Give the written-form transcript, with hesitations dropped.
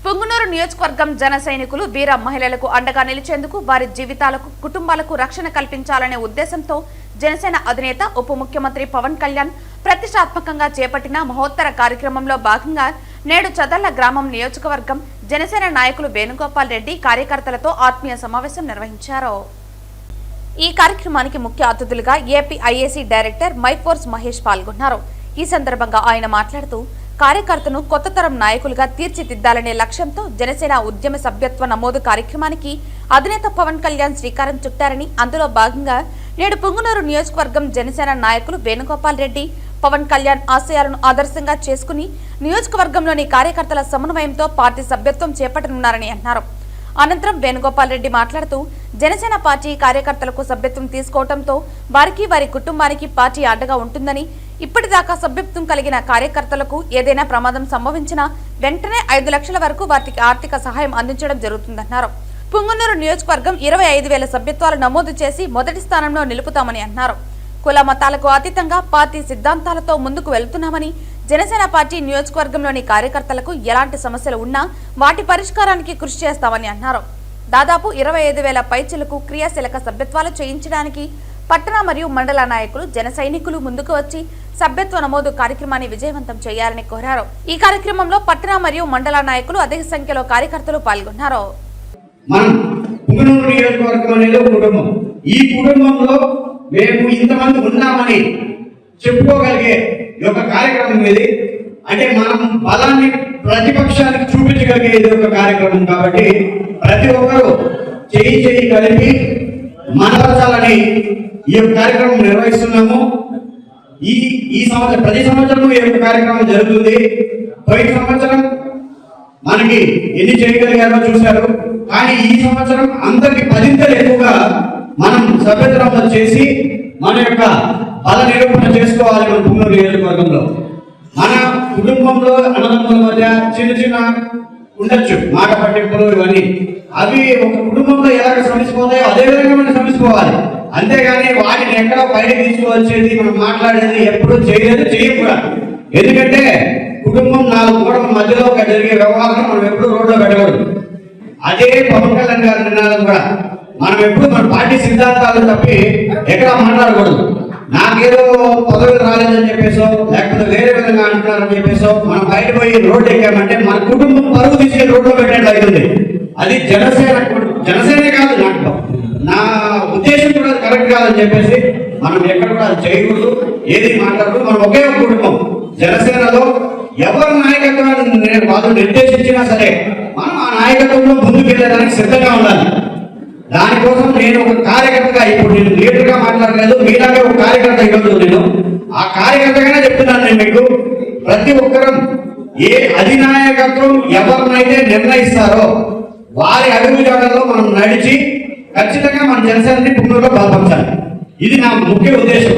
పుంగనూరు నియోజకవర్గం జన సైనికులు వీర మహిళలకు అండగా నిలిచేందుకు వారి జీవితాలకు కుటుంబాలకు రక్షణ కల్పించాలనే ఉద్దేశంతో జనసేన అధినేత ఉప ముఖ్యమంత్రి పవన్ కళ్యాణ్ ప్రతిష్టాత్మకంగా చేపట్టిన మహోత్తర కార్యక్రమంలో భాగంగా నేడు చదర్ల గ్రామం నియోజకవర్గం జనసేన నాయకులు వేణుగోపాల్ రెడ్డి కార్యకర్తలతో ఆత్మీయ సమావేశం నిర్వహించారు। ఈ కార్యక్రమానికి ముఖ్య అతిథులుగా AP IAC director Myforce Mahesh పాల్గొన్నారు। ఈ సందర్భంగా ఆయన మాట్లాడుతూ కార్యకర్తను కొత్త తరం నాయకులుగా తీర్చిదిద్దాలనే లక్ష్యంతో జనసేన ఉద్యమ సభ్యత్వ నమోదు కార్యక్రమానికి అధినేత పవన్ కళ్యాణ్ శ్రీకారం చుట్టారని, అందులో భాగంగా నేడు పుంగనూరు నియోజకవర్గం జనసేన నాయకులు వేణుగోపాల్ రెడ్డి పవన్ కళ్యాణ్ ఆశయాలను ఆదర్శంగా చేసుకుని నియోజకవర్గంలోని కార్యకర్తల సమన్వయంతో పార్టీ సభ్యత్వం చేపట్టనున్నారని అన్నారు। అనంతరం వేణుగోపాల్ రెడ్డి మాట్లాడుతూ జనసేన పార్టీ కార్యకర్తలకు సభ్యత్వం తీసుకోవడంతో వారికి వారి కుటుంబానికి పార్టీ అండగా ఉంటుందని, ఇప్పటిదాకా సభ్యత్వం కలిగిన కార్యకర్తలకు ఏదైనా ప్రమాదం సంభవించినా వెంటనే 5 లక్షల వరకు వారికి ఆర్థిక సహాయం అందించడం జరుగుతుందన్నారు। పుంగనూరు నియోజకవర్గం 25,000 సభ్యత్వాలు నమోదు చేసి మొదటి స్థానంలో నిలుపుతామని అన్నారు। కుల మతాలకు అతీతంగా పార్టీ సిద్ధాంతాలతో ముందుకు వెళ్తున్నామని, జనసేన పార్టీ నియోజకవర్గంలోని కార్యకర్తలకు ఎలాంటి సమస్యలు ఉన్నా వాటి పరిష్కారానికి కృషి చేస్తామని అన్నారు। దాదాపు 25,000 పైచిలకు క్రియాశీలక సభ్యత్వాలు చేయించడానికి పట్టణ మరియు మండల నాయకులు జన సైనికులు ముందుకు వచ్చి సభ్యత్వ నమోదు కార్యక్రమాన్ని విజయవంతం చేయాలని కోరారు। ఈ కార్యక్రమంలో పట్టణ మరియు మండల నాయకులు అధిక సంఖ్యలో కార్యకర్తలు పాల్గొన్నారు। మనం పుంగనూరు నియోజకవర్గం అనేది ఒక కుటుంబం। ఈ కుటుంబంలో మేము ఇంతమంది ఉన్నామని చెప్పుకోగలిగే ఒక కార్యక్రమం ఇది। అంటే మనం బలాన్ని ప్రతిపక్షానికి చూపించగలిగేది ఒక కార్యక్రమం కాబట్టి ప్రతి ఒక్కరూ చేయి కలిపి మనవచాలని ఈ యొక్క కార్యక్రమం నిర్వహిస్తున్నాము। ఈ సంవత్సరం ప్రతి సంవత్సరం ఈ యొక్క కార్యక్రమం జరుగుతుంది। పోయిన సంవత్సరం మనకి ఎన్ని చేయగలిగారో చూశారు, కానీ ఈ సంవత్సరం అందరికి 10 ఎక్కువగా మనం సభ్యత్వం చేసి మన యొక్క బల నిరూపణ చేసుకోవాలి। మన పుంగనూరు నియోజకవర్గంలో మన కుటుంబంలో అన్నదమ్ముల మధ్య చిన్న ఉండొచ్చు మాట పట్టింపులు, ఇవన్నీ అవి ఒక కుటుంబంలో ఎలాగ సమస్యపోతాయో అదే విధంగా మనం సమస్యపోవాలి। అంతేగాని వాటిని ఎక్కడో బయటకు తీసుకువచ్చేది మనం మాట్లాడేది ఎప్పుడు చేయలేదు, చేయకూడదు। ఎందుకంటే కుటుంబం 4 గోడల మధ్యలో జరిగే వ్యవహారం మనం ఎప్పుడు రోడ్లో పెట్టకూడదు। అదే పవన్ కళ్యాణ్ గారి నినాదం కూడా మనం ఎప్పుడు మన పార్టీ సిద్ధాంతాలు తప్పి ఎక్కడ మాట్లాడకూడదు। నాకేదో పదవులు రాలేదని చెప్పేసో లేకపోతే వేరే విధంగా అంటున్నారని చెప్పేసో మనం బయట పోయి రోడ్డు ఎక్కామంటే మన కుటుంబం పరుగు తీసుకెళ్ళి రోడ్లో పెట్టినట్లు అవుతుంది। అది జనసేనే కాదు, నా ఉద్దేశం కూడా కరెక్ట్ కాదని చెప్పేసి మనం ఎక్కడ కూడా చేయకూడదు, ఏది మాట్లాడదు। మనం ఒకే ఒక కుటుంబం జనసేనలో ఎవరి నాయకత్వాన్ని వాళ్ళు నిర్దేశించినా సరే మనం ఆ నాయకత్వంలో ముందుకు వెళ్ళడానికి సిద్ధంగా ఉండాలి। దానికోసం నేను ఒక కార్యకర్తగా, ఇప్పుడు నేను లీడర్గా మాట్లాడలేదు, మీలాగే ఒక కార్యకర్త ఈరోజు నేను ఆ కార్యకర్తగానే చెప్తున్నాను। నేను మీకు ప్రతి ఒక్కరూ ఏ అధినాయకత్వం ఎవరినైతే నిర్ణయిస్తారో వారి అడుగుజాడల్లో మనం నడిచి ఖచ్చితంగా మన జనసేనని పుంగనూరులో బలపరచాలి। ఇది నా ముఖ్య ఉద్దేశం।